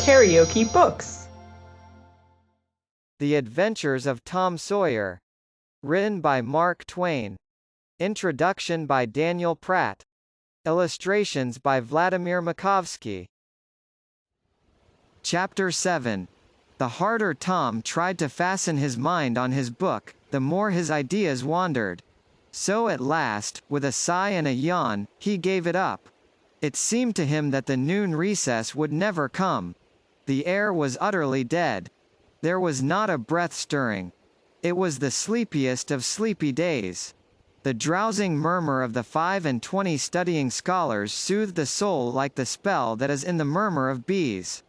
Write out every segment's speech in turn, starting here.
KaraokeBooks. The Adventures of Tom Sawyer. Written by Mark Twain. Introduction by Daniel Pratt. Illustrations by Vladimir Makovski. Chapter 7. The harder Tom tried to fasten his mind on his book, the more his ideas wandered. So at last, with a sigh and a yawn, he gave it up. It seemed to him that the noon recess would never come. The air was utterly dead. There was not a breath stirring. It was the sleepiest of sleepy days. The drowsing murmur of the 25 studying scholars soothed the soul like the spell that is in the murmur of bees.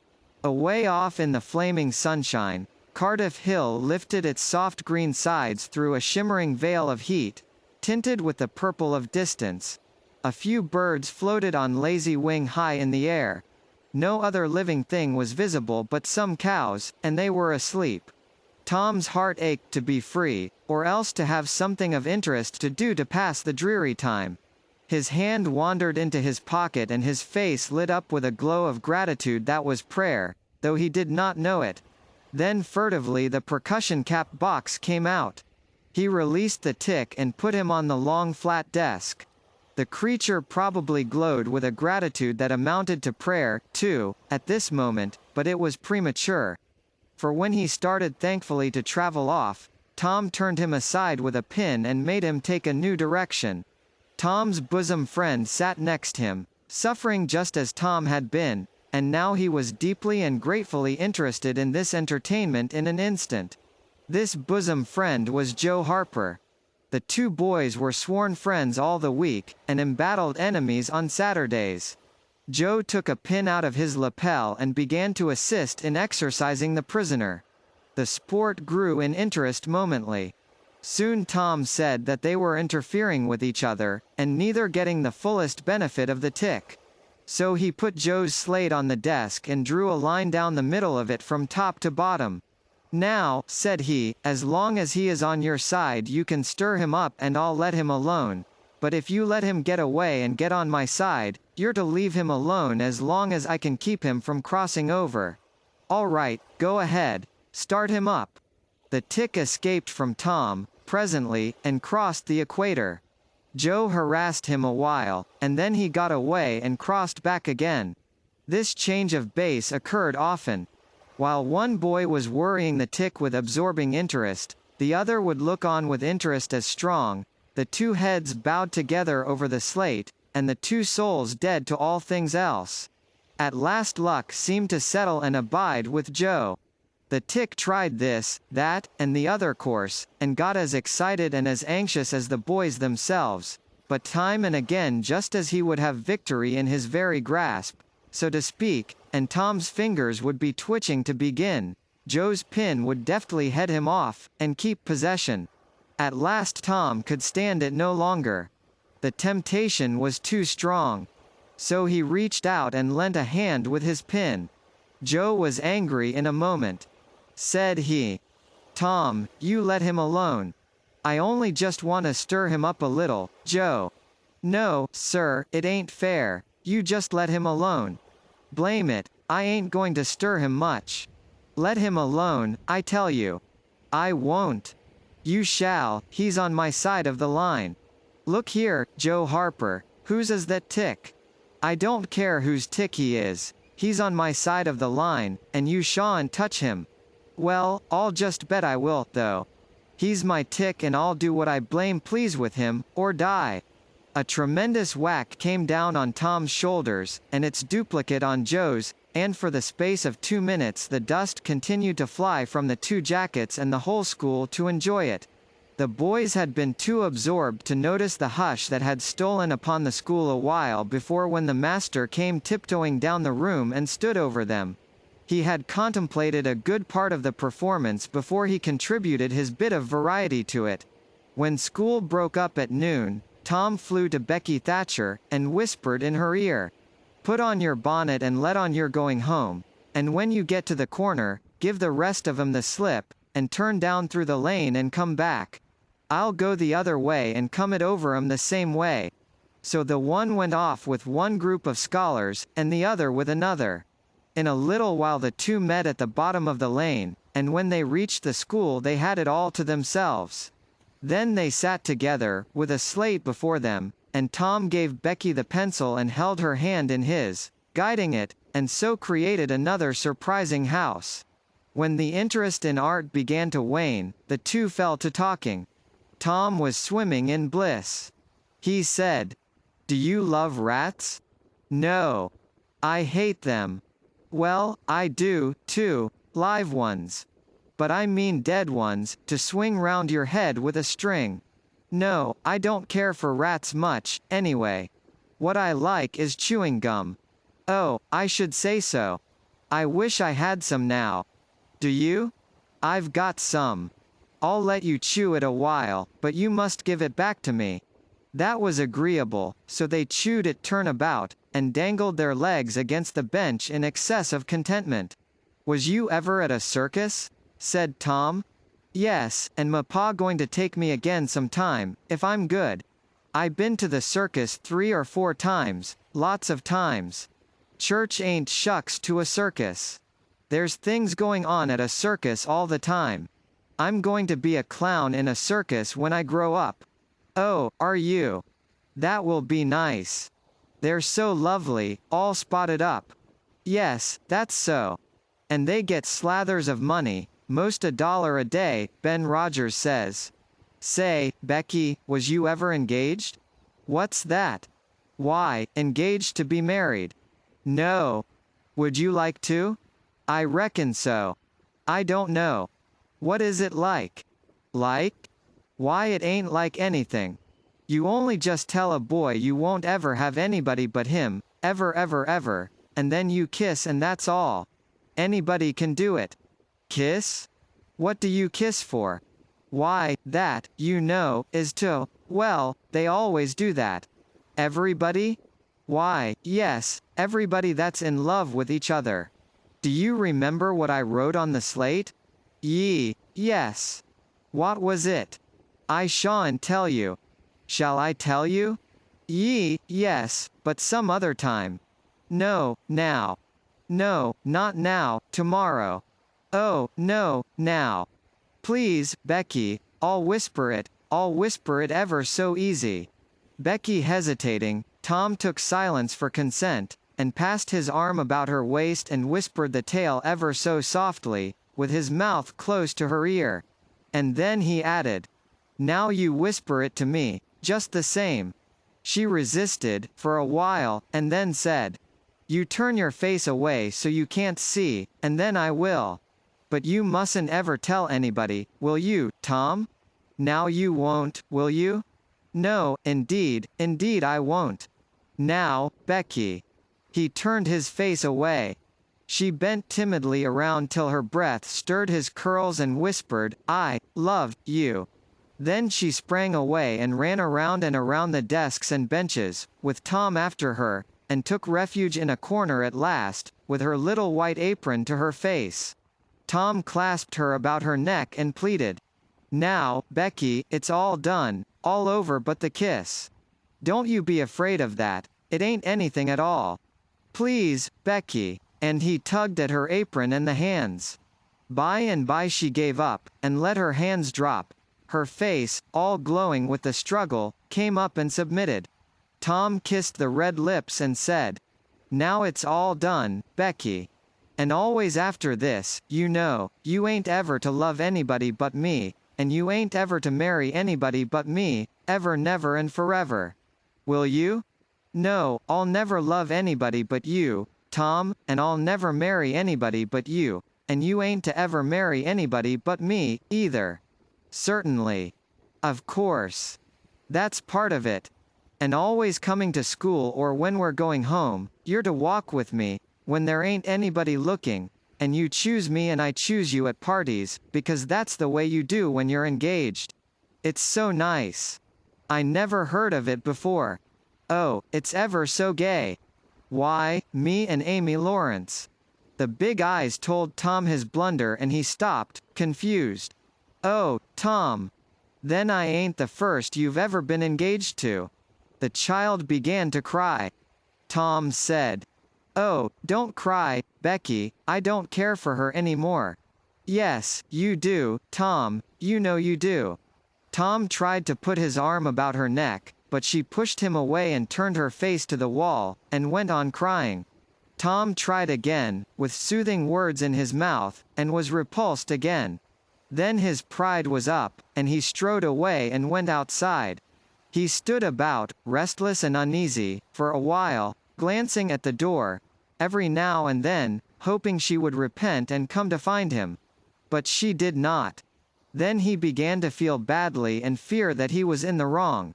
Away off in the flaming sunshine, Cardiff Hill lifted its soft green sides through a shimmering veil of heat, tinted with the purple of distance. A few birds floated on lazy wing high in the air. No other living thing was visible but some cows, and they were asleep. Tom's heart ached to be free, or else to have something of interest to do to pass the dreary time. His hand wandered into his pocket and his face lit up with a glow of gratitude that was prayer, though he did not know it. Then furtively the percussion cap box came out. He released the tick and put him on the long flat desk. The creature probably glowed with a gratitude that amounted to prayer, too, at this moment, but it was premature. For when he started thankfully to travel off, Tom turned him aside with a pin and made him take a new direction. Tom's bosom friend sat next him, suffering just as Tom had been, and now he was deeply and gratefully interested in this entertainment in an instant. This bosom friend was Joe Harper. The two boys were sworn friends all the week, and embattled enemies on Saturdays. Joe took a pin out of his lapel and began to assist in exercising the prisoner. The sport grew in interest momently. Soon Tom said that they were interfering with each other, and neither getting the fullest benefit of the tick. So he put Joe's slate on the desk and drew a line down the middle of it from top to bottom. "Now," said he, "as long as he is on your side you can stir him up and I'll let him alone. But if you let him get away and get on my side, you're to leave him alone as long as I can keep him from crossing over. All right, go ahead. Start him up." The tick escaped from Tom, presently, and crossed the equator. Joe harassed him a while, and then he got away and crossed back again. This change of base occurred often. While one boy was worrying the tick with absorbing interest, the other would look on with interest as strong. The two heads bowed together over the slate, and the two souls dead to all things else. At last luck seemed to settle and abide with Joe. The tick tried this, that, and the other course, and got as excited and as anxious as the boys themselves, but time and again just as he would have victory in his very grasp, so to speak, and Tom's fingers would be twitching to begin, Joe's pin would deftly head him off, and keep possession. At last Tom could stand it no longer. The temptation was too strong. So he reached out and lent a hand with his pin. Joe was angry in a moment. Said he, "Tom, you let him alone. I only just want to stir him up a little, Joe." "No, sir, it ain't fair. You just let him alone." "Blame it, I ain't going to stir him much." "Let him alone, I tell you." "I won't." "You shall, he's on my side of the line." "Look here, Joe Harper, whose is that tick?" "I don't care whose tick he is. He's on my side of the line, and you sha'n't touch him." "Well, I'll just bet I will, though. He's my tick and I'll do what I blame please with him, or die." A tremendous whack came down on Tom's shoulders, and its duplicate on Joe's, and for the space of 2 minutes the dust continued to fly from the two jackets and the whole school to enjoy it. The boys had been too absorbed to notice the hush that had stolen upon the school a while before when the master came tiptoeing down the room and stood over them. He had contemplated a good part of the performance before he contributed his bit of variety to it. When school broke up at noon, Tom flew to Becky Thatcher, and whispered in her ear, "Put on your bonnet and let on you're going home, and when you get to the corner, give the rest of 'em the slip, and turn down through the lane and come back. I'll go the other way and come it over 'em the same way." So the one went off with one group of scholars, and the other with another. In a little while the two met at the bottom of the lane, and when they reached the school they had it all to themselves. Then they sat together, with a slate before them, and Tom gave Becky the pencil and held her hand in his, guiding it, and so created another surprising house. When the interest in art began to wane, the two fell to talking. Tom was swimming in bliss. He said, "Do you love rats?" "No. I hate them." "Well, I do, too, live ones. But I mean dead ones, to swing round your head with a string. No, I don't care for rats much, anyway. What I like is chewing gum." "Oh, I should say so. I wish I had some now." "Do you?" "I've got some. I'll let you chew it a while, but you must give it back to me." That was agreeable, so they chewed it turnabout, and dangled their legs against the bench in excess of contentment. "Was you ever at a circus?" said Tom. "Yes, and ma pa going to take me again some time, if I'm good. I been to the circus 3 or 4 times, lots of times. Church ain't shucks to a circus. There's things going on at a circus all the time. I'm going to be a clown in a circus when I grow up." "Oh, are you? That will be nice. They're so lovely, all spotted up." "Yes, that's so. And they get slathers of money, most $1 a day, Ben Rogers says." "Say, Becky, was you ever engaged?" "What's that?" "Why, engaged to be married." "No. Would you like to?" "I reckon so. I don't know. What is it like?" "Like? Why, it ain't like anything. You only just tell a boy you won't ever have anybody but him, ever ever ever, and then you kiss and that's all. Anybody can do it." "Kiss? What do you kiss for?" "Why, that, you know, is to, well, they always do that." "Everybody?" "Why, yes, everybody that's in love with each other. Do you remember what I wrote on the slate?" Yes. "What was it?" "I sha'n't tell you." "Shall I tell you?" Yes, but some other time." "No, now." "No, not now, tomorrow." "Oh, no, now." "Please, Becky, I'll whisper it ever so easy." Becky hesitating, Tom took silence for consent, and passed his arm about her waist and whispered the tale ever so softly, with his mouth close to her ear. And then he added, "Now you whisper it to me, just the same." She resisted, for a while, and then said, "You turn your face away so you can't see, and then I will. But you mustn't ever tell anybody, will you, Tom? Now you won't, will you?" "No, indeed I won't." "Now, Becky." He turned his face away. She bent timidly around till her breath stirred his curls and whispered, "I love you." Then she sprang away and ran around and around the desks and benches, with Tom after her, and took refuge in a corner at last, with her little white apron to her face. Tom clasped her about her neck and pleaded, "Now, Becky, it's all done, all over but the kiss. Don't you be afraid of that, it ain't anything at all. Please, Becky." And he tugged at her apron and the hands. By and by she gave up, and let her hands drop. Her face, all glowing with the struggle, came up and submitted. Tom kissed the red lips and said, "Now it's all done, Becky. And always after this, you know, you ain't ever to love anybody but me, and you ain't ever to marry anybody but me, ever never and forever. Will you?" "No, I'll never love anybody but you, Tom, and I'll never marry anybody but you, and you ain't to ever marry anybody but me, either." "Certainly. Of course. That's part of it. And always coming to school or when we're going home, you're to walk with me, when there ain't anybody looking, and you choose me and I choose you at parties, because that's the way you do when you're engaged. It's so nice. I never heard of it before. Oh, it's ever so gay. Why, me and Amy Lawrence." The big eyes told Tom his blunder and he stopped, confused. "Oh, Tom. Then I ain't the first you've ever been engaged to." The child began to cry. Tom said, Oh, don't cry, Becky, I don't care for her anymore. Yes, you do, Tom, you know you do. Tom tried to put his arm about her neck, but she pushed him away and turned her face to the wall, and went on crying. Tom tried again, with soothing words in his mouth, and was repulsed again. Then his pride was up, and he strode away and went outside. He stood about, restless and uneasy, for a while, glancing at the door, every now and then, hoping she would repent and come to find him. But she did not. Then he began to feel badly and fear that he was in the wrong.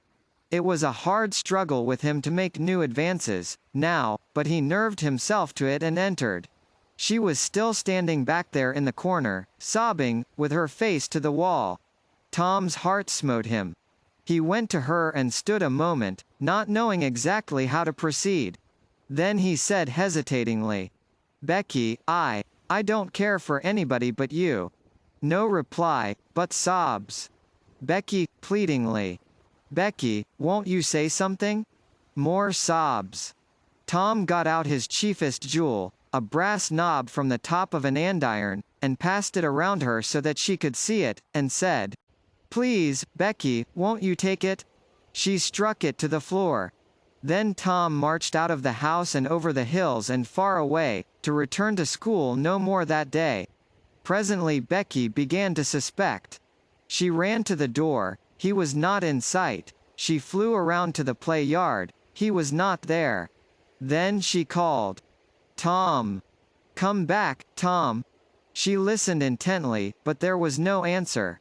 It was a hard struggle with him to make new advances, now, but he nerved himself to it and entered. She was still standing back there in the corner, sobbing, with her face to the wall. Tom's heart smote him. He went to her and stood a moment, not knowing exactly how to proceed. Then he said hesitatingly, "Becky, I don't care for anybody but you." No reply, but sobs. Becky, pleadingly, "Becky, won't you say something?" More sobs. Tom got out his chiefest jewel, a brass knob from the top of an andiron, and passed it around her so that she could see it, and said, "Please, Becky, won't you take it?" She struck it to the floor. Then Tom marched out of the house and over the hills and far away, to return to school no more that day. Presently Becky began to suspect. She ran to the door, he was not in sight. She flew around to the play yard, he was not there. Then she called, "Tom! Come back, Tom!" She listened intently, but there was no answer.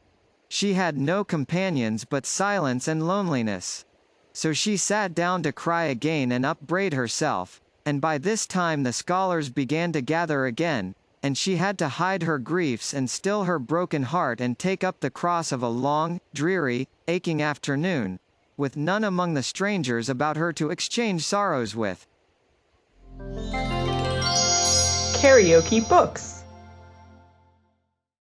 She had no companions but silence and loneliness. So she sat down to cry again and upbraid herself, and by this time the scholars began to gather again, and she had to hide her griefs and still her broken heart and take up the cross of a long, dreary, aching afternoon, with none among the strangers about her to exchange sorrows with. Karaoke Books.